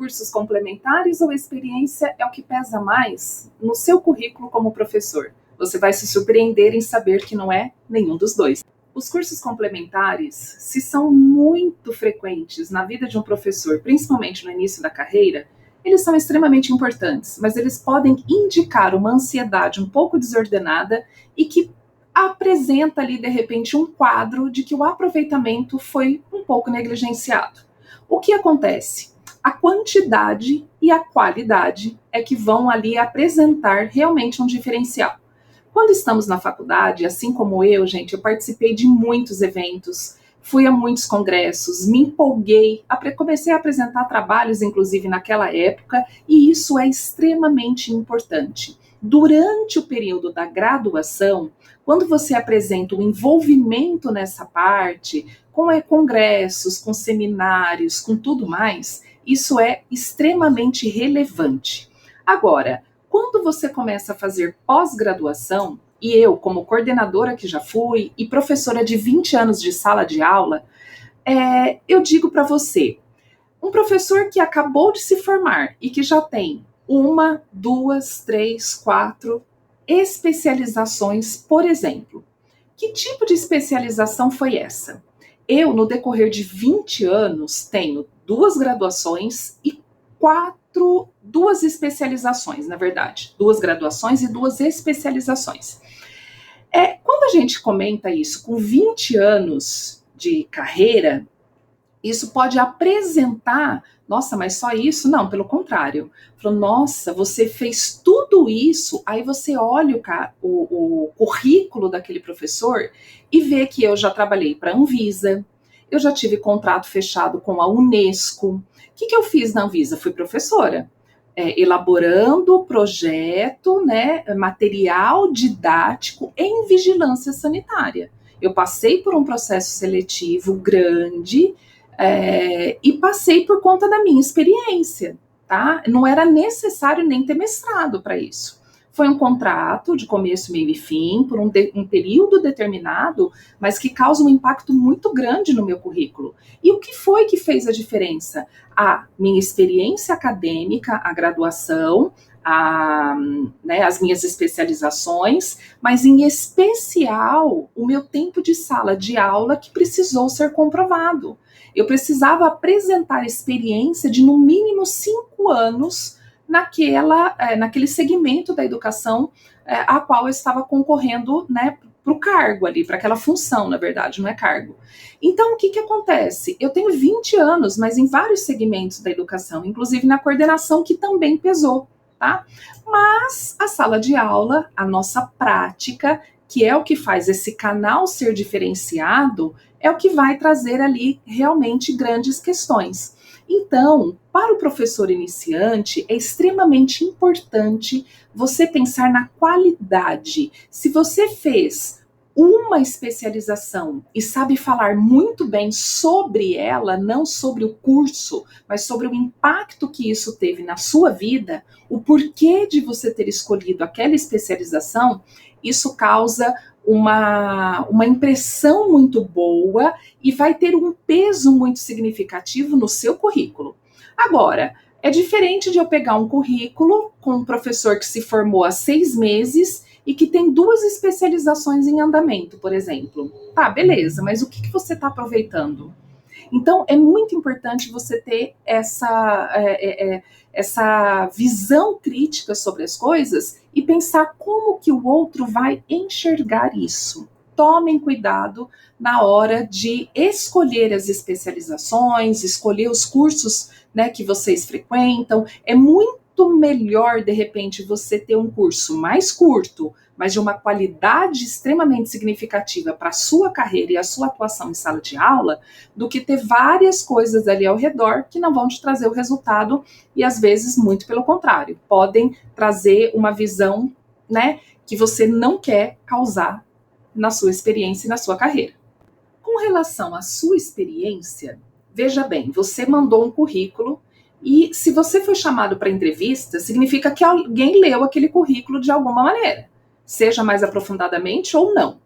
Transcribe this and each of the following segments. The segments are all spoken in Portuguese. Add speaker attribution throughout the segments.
Speaker 1: cursos complementares ou experiência é o que pesa mais no seu currículo como professor? Você vai se surpreender em saber que não é nenhum dos dois. Os cursos complementares, se são muito frequentes na vida de um professor, principalmente no início da carreira, eles são extremamente importantes, mas eles podem indicar uma ansiedade um pouco desordenada e que apresenta ali, de repente, um quadro de que o aproveitamento foi um pouco negligenciado. O que acontece? A quantidade e a qualidade é que vão ali apresentar realmente um diferencial. Quando estamos na faculdade, assim como eu, gente, eu participei de muitos eventos, fui a muitos congressos, me empolguei, comecei a apresentar trabalhos, inclusive naquela época, e isso é extremamente importante. Durante o período da graduação, quando você apresenta o envolvimento nessa parte, com congressos, com seminários, com tudo mais, isso é extremamente relevante. Agora, quando você começa a fazer pós-graduação, e eu, como coordenadora que já fui, e professora de 20 anos de sala de aula, eu digo para você, um professor que acabou de se formar e que já tem 1, 2, 3, 4 especializações, por exemplo. Que tipo de especialização foi essa? Eu, no decorrer de 20 anos, tenho 2 graduações e 2 especializações, na verdade. 2 graduações e 2 especializações. Quando a gente comenta isso com 20 anos de carreira, isso pode apresentar, nossa, mas só isso? Não, pelo contrário. Falou, nossa, você fez tudo isso, aí você olha o currículo daquele professor e vê que eu já trabalhei para a Anvisa, eu já tive contrato fechado com a Unesco. O que eu fiz na Anvisa? Fui professora. Elaborando projeto, né, material didático em vigilância sanitária. Eu passei por um processo seletivo grande, e passei por conta da minha experiência, tá? Não era necessário nem ter mestrado para isso. Foi um contrato de começo, meio e fim, por um período determinado, mas que causa um impacto muito grande no meu currículo. E o que foi que fez a diferença? A minha experiência acadêmica, a graduação, as minhas especializações, mas em especial o meu tempo de sala de aula que precisou ser comprovado. Eu precisava apresentar experiência de no mínimo 5 anos naquele segmento da educação a qual eu estava concorrendo, né, para o cargo ali, para aquela função, na verdade, não é cargo. Então, o que acontece? Eu tenho 20 anos, mas em vários segmentos da educação, inclusive na coordenação, que também pesou, tá? Mas a sala de aula, a nossa prática, que é o que faz esse canal ser diferenciado, é o que vai trazer ali realmente grandes questões. Então, para o professor iniciante, é extremamente importante você pensar na qualidade. Se você fez uma especialização e sabe falar muito bem sobre ela, não sobre o curso, mas sobre o impacto que isso teve na sua vida, o porquê de você ter escolhido aquela especialização, isso causa uma impressão muito boa e vai ter um peso muito significativo no seu currículo. Agora, é diferente de eu pegar um currículo com um professor que se formou há 6 meses e que tem 2 especializações em andamento, por exemplo. Tá, beleza, mas o que você está aproveitando? Então, é muito importante você ter essa visão crítica sobre as coisas e pensar como que o outro vai enxergar isso. Tomem cuidado na hora de escolher as especializações, escolher os cursos, né, que vocês frequentam. É muito melhor, de repente, você ter um curso mais curto, mas de uma qualidade extremamente significativa para a sua carreira e a sua atuação em sala de aula, do que ter várias coisas ali ao redor que não vão te trazer o resultado e, às vezes, muito pelo contrário, podem trazer uma visão, né, que você não quer causar na sua experiência e na sua carreira. Com relação à sua experiência, veja bem, você mandou um currículo e se você foi chamado para entrevista, significa que alguém leu aquele currículo de alguma maneira, seja mais aprofundadamente ou não.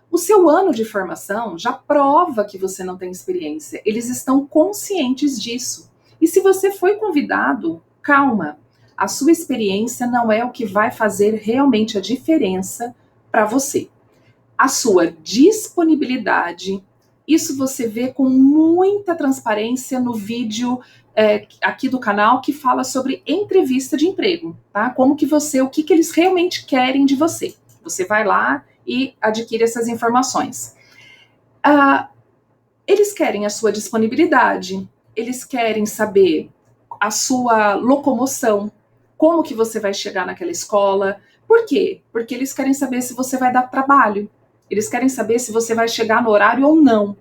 Speaker 1: O seu ano de formação já prova que você não tem experiência, eles estão conscientes disso. E se você foi convidado, calma, a sua experiência não é o que vai fazer realmente a diferença para você. A sua disponibilidade, isso você vê com muita transparência no vídeo aqui do canal que fala sobre entrevista de emprego, tá? Como que você, o que que eles realmente querem de você. Você vai lá e adquire essas informações. Eles querem a sua disponibilidade, eles querem saber a sua locomoção, como que você vai chegar naquela escola. Por quê? Porque eles querem saber se você vai dar trabalho. Eles querem saber se você vai chegar no horário ou não.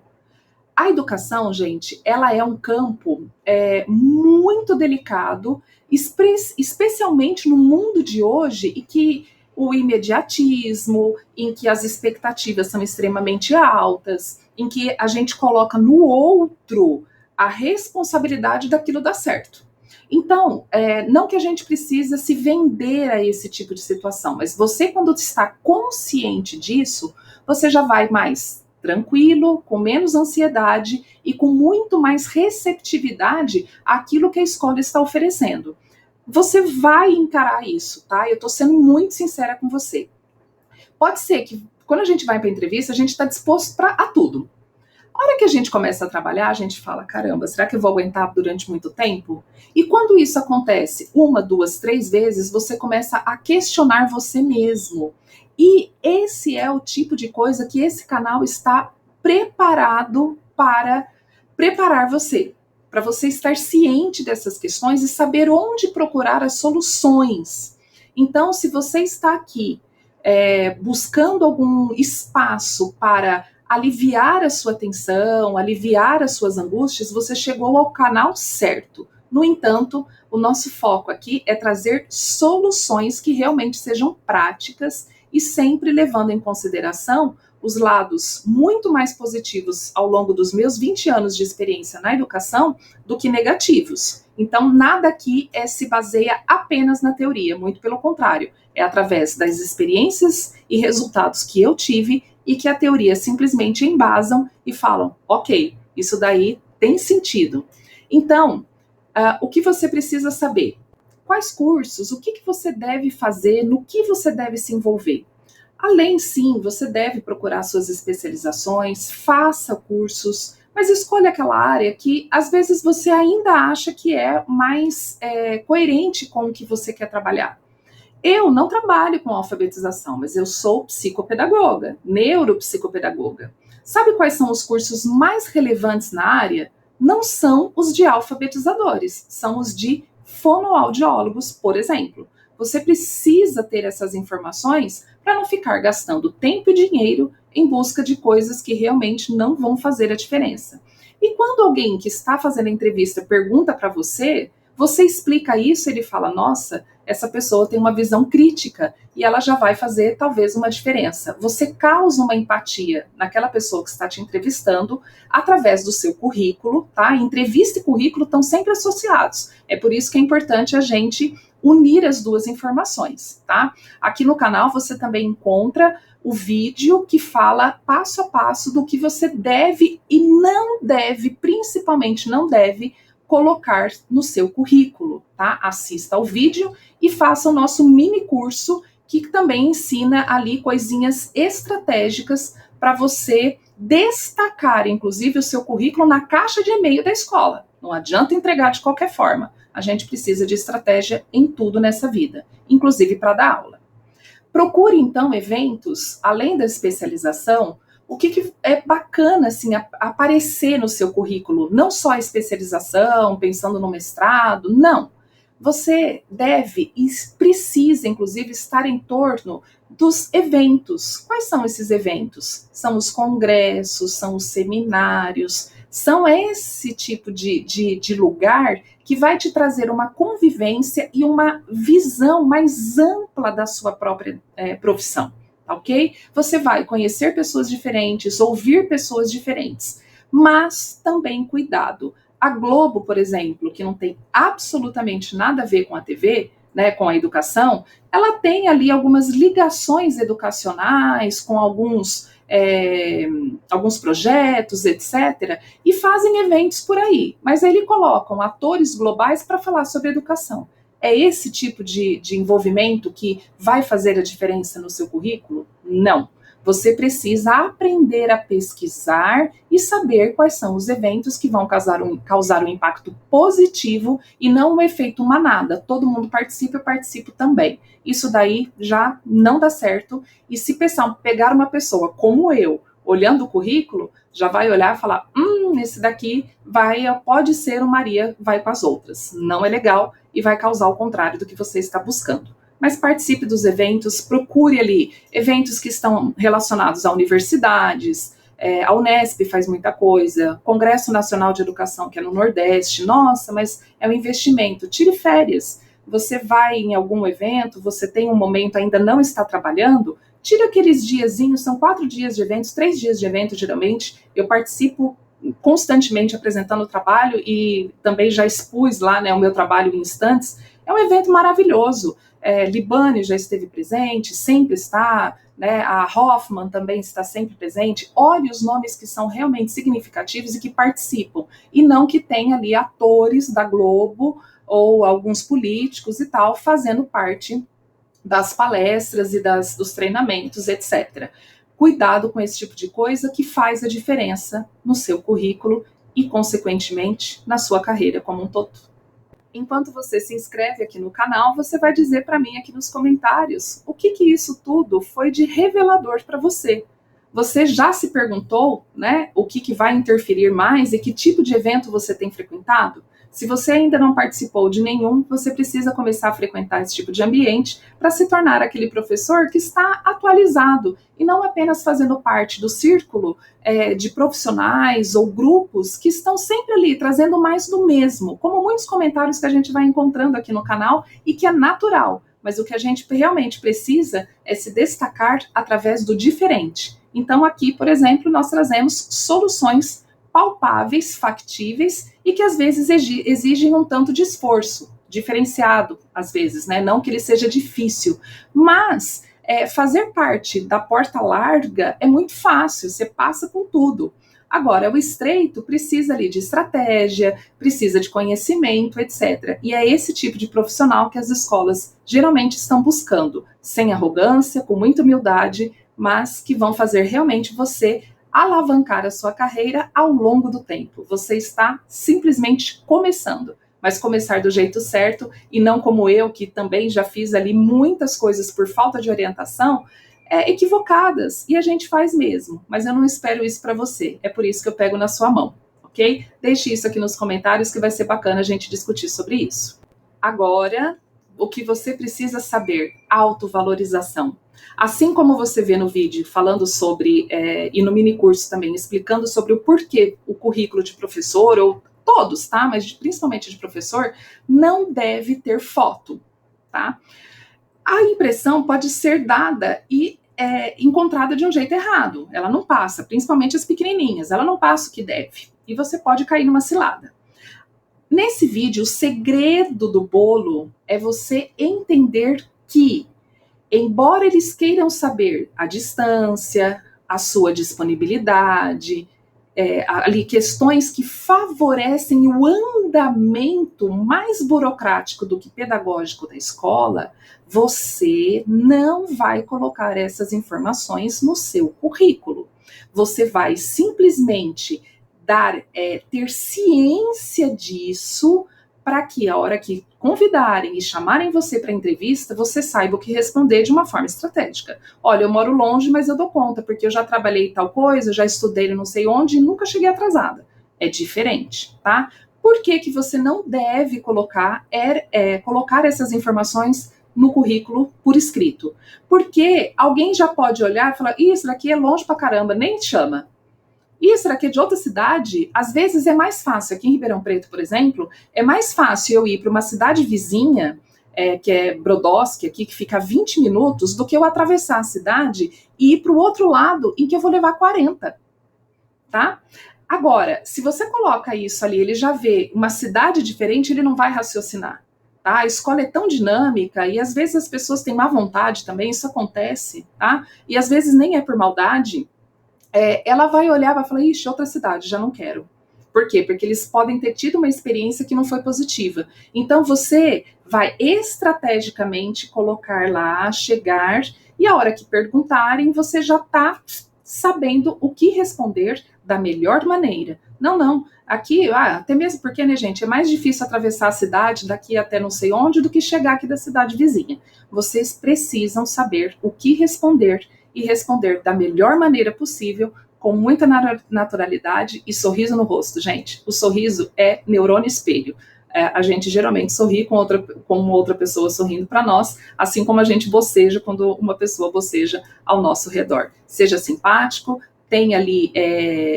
Speaker 1: A educação, gente, ela é um campo muito delicado, especialmente no mundo de hoje, e que o imediatismo, em que as expectativas são extremamente altas, em que a gente coloca no outro a responsabilidade daquilo dar certo. Então, não que a gente precisa se vender a esse tipo de situação, mas você, quando está consciente disso, você já vai mais tranquilo, com menos ansiedade e com muito mais receptividade àquilo que a escola está oferecendo. Você vai encarar isso, tá? Eu tô sendo muito sincera com você. Pode ser que quando a gente vai para a entrevista, a gente está disposto a tudo. A hora que a gente começa a trabalhar, a gente fala, caramba, será que eu vou aguentar durante muito tempo? E quando isso acontece uma, duas, três vezes, você começa a questionar você mesmo. E esse é o tipo de coisa que esse canal está preparado para preparar você, para você estar ciente dessas questões e saber onde procurar as soluções. Então, se você está aqui buscando algum espaço para aliviar a sua tensão, aliviar as suas angústias, você chegou ao canal certo. No entanto, o nosso foco aqui é trazer soluções que realmente sejam práticas e sempre levando em consideração os lados muito mais positivos ao longo dos meus 20 anos de experiência na educação do que negativos. Então, nada aqui se baseia apenas na teoria, muito pelo contrário, é através das experiências e resultados que eu tive e que a teoria simplesmente embasam e falam, ok, isso daí tem sentido. Então, o que você precisa saber? Quais cursos, o que você deve fazer, no que você deve se envolver? Além, sim, você deve procurar suas especializações, faça cursos, mas escolha aquela área que às vezes você ainda acha que é mais coerente com o que você quer trabalhar. Eu não trabalho com alfabetização, mas eu sou psicopedagoga, neuropsicopedagoga. Sabe quais são os cursos mais relevantes na área? Não são os de alfabetizadores, são os de fonoaudiólogos, por exemplo. Você precisa ter essas informações para não ficar gastando tempo e dinheiro em busca de coisas que realmente não vão fazer a diferença. E quando alguém que está fazendo a entrevista pergunta para você, você explica isso, ele fala, nossa, essa pessoa tem uma visão crítica e ela já vai fazer talvez uma diferença. Você causa uma empatia naquela pessoa que está te entrevistando através do seu currículo, tá? Entrevista e currículo estão sempre associados. É por isso que é importante a gente unir as duas informações, tá? Aqui no canal você também encontra o vídeo que fala passo a passo do que você deve e não deve, principalmente não deve, colocar no seu currículo, tá? Assista ao vídeo e faça o nosso mini curso que também ensina ali coisinhas estratégicas para você destacar, inclusive, o seu currículo na caixa de e-mail da escola. Não adianta entregar de qualquer forma. A gente precisa de estratégia em tudo nessa vida, inclusive para dar aula. Procure, então, eventos, além da especialização, o que é bacana assim, aparecer no seu currículo, não só a especialização, pensando no mestrado, não. Você deve e precisa, inclusive, estar em torno dos eventos. Quais são esses eventos? São os congressos, são os seminários, são esse tipo de lugar que vai te trazer uma convivência e uma visão mais ampla da sua própria profissão. Ok? Você vai conhecer pessoas diferentes, ouvir pessoas diferentes, mas também cuidado. A Globo, por exemplo, que não tem absolutamente nada a ver com a TV, né, com a educação, ela tem ali algumas ligações educacionais com alguns alguns projetos, etc., e fazem eventos por aí. Mas aí eles colocam atores globais para falar sobre educação. É esse tipo de envolvimento que vai fazer a diferença no seu currículo? Não. Você precisa aprender a pesquisar e saber quais são os eventos que vão causar um impacto positivo e não um efeito manada. Todo mundo participa, eu participo também. Isso daí já não dá certo. E se pegar uma pessoa como eu, olhando o currículo, já vai olhar e falar, esse daqui pode ser o Maria vai com as outras. Não é legal e vai causar o contrário do que você está buscando. Mas participe dos eventos, procure ali eventos que estão relacionados a universidades, a Unesp faz muita coisa, Congresso Nacional de Educação, que é no Nordeste, nossa, mas é um investimento, tire férias, você vai em algum evento, você tem um momento, ainda não está trabalhando, tire aqueles diazinhos, são 4 dias de eventos, 3 dias de evento, geralmente, eu participo constantemente apresentando o trabalho e também já expus lá, né, o meu trabalho em instantes, é um evento maravilhoso, Libane já esteve presente, sempre está, né, a Hoffman também está sempre presente. Olhe os nomes que são realmente significativos e que participam, e não que tenha ali atores da Globo ou alguns políticos e tal, fazendo parte das palestras e dos treinamentos, etc. Cuidado com esse tipo de coisa que faz a diferença no seu currículo e, consequentemente, na sua carreira como um todo. Enquanto você se inscreve aqui no canal, você vai dizer para mim aqui nos comentários o que isso tudo foi de revelador para você. Você já se perguntou, né, o que vai interferir mais e que tipo de evento você tem frequentado? Se você ainda não participou de nenhum, você precisa começar a frequentar esse tipo de ambiente para se tornar aquele professor que está atualizado e não apenas fazendo parte do círculo de profissionais ou grupos que estão sempre ali trazendo mais do mesmo, como muitos comentários que a gente vai encontrando aqui no canal e que é natural, mas o que a gente realmente precisa é se destacar através do diferente. Então aqui, por exemplo, nós trazemos soluções palpáveis, factíveis e que às vezes exigem um tanto de esforço, diferenciado às vezes, né? Não que ele seja difícil, mas fazer parte da porta larga é muito fácil, você passa com tudo. Agora, o estreito precisa ali de estratégia, precisa de conhecimento, etc. E é esse tipo de profissional que as escolas geralmente estão buscando, sem arrogância, com muita humildade, mas que vão fazer realmente você alavancar a sua carreira ao longo do tempo. Você está simplesmente começando, mas começar do jeito certo e não como eu, que também já fiz ali muitas coisas por falta de orientação, equivocadas, e a gente faz mesmo, mas eu não espero isso para você, é por isso que eu pego na sua mão, ok? Deixe isso aqui nos comentários que vai ser bacana a gente discutir sobre isso. Agora, o que você precisa saber, autovalorização. Assim como você vê no vídeo falando sobre, e no mini curso também, explicando sobre o porquê o currículo de professor, ou todos, tá? Mas principalmente de professor, não deve ter foto, tá? A impressão pode ser dada e encontrada de um jeito errado. Ela não passa, principalmente as pequenininhas, ela não passa o que deve. E você pode cair numa cilada. Nesse vídeo, o segredo do bolo é você entender que, embora eles queiram saber a distância, a sua disponibilidade, ali questões que favorecem o andamento mais burocrático do que pedagógico da escola, você não vai colocar essas informações no seu currículo. Você vai simplesmente ter ciência disso para que a hora que convidarem e chamarem você para entrevista, você saiba o que responder de uma forma estratégica. Olha, eu moro longe, mas eu dou conta, porque eu já trabalhei tal coisa, já estudei não sei onde e nunca cheguei atrasada. É diferente, tá? Por que você não deve colocar essas informações no currículo por escrito? Porque alguém já pode olhar e falar, isso daqui é longe pra caramba, nem chama. Isso daqui é de outra cidade, às vezes é mais fácil, aqui em Ribeirão Preto, por exemplo, é mais fácil eu ir para uma cidade vizinha, que é Brodowski, aqui, que fica a 20 minutos, do que eu atravessar a cidade e ir para o outro lado, em que eu vou levar 40, tá? Agora, se você coloca isso ali, ele já vê uma cidade diferente, ele não vai raciocinar, tá? A escola é tão dinâmica e às vezes as pessoas têm má vontade também, isso acontece, tá? E às vezes nem é por maldade, ela vai olhar e vai falar, ixi, outra cidade, já não quero. Por quê? Porque eles podem ter tido uma experiência que não foi positiva. Então você vai estrategicamente colocar lá, chegar, e a hora que perguntarem, você já está sabendo o que responder da melhor maneira. Não. Aqui, até mesmo porque, né, gente, é mais difícil atravessar a cidade daqui até não sei onde do que chegar aqui da cidade vizinha. Vocês precisam saber o que responder e responder da melhor maneira possível, com muita naturalidade e sorriso no rosto, gente. O sorriso é neurônio espelho. A gente geralmente sorri com outra pessoa sorrindo para nós, assim como a gente boceja quando uma pessoa boceja ao nosso redor. Seja simpático, tenha ali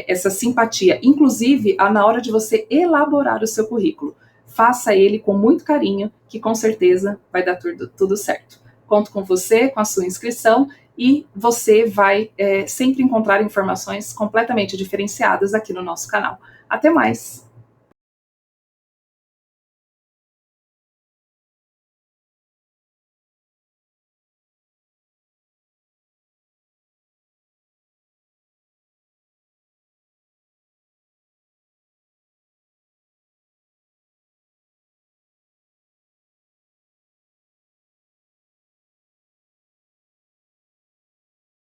Speaker 1: essa simpatia, inclusive na hora de você elaborar o seu currículo. Faça ele com muito carinho, que com certeza vai dar tudo certo. Conto com você, com a sua inscrição, e você vai sempre encontrar informações completamente diferenciadas aqui no nosso canal. Até mais!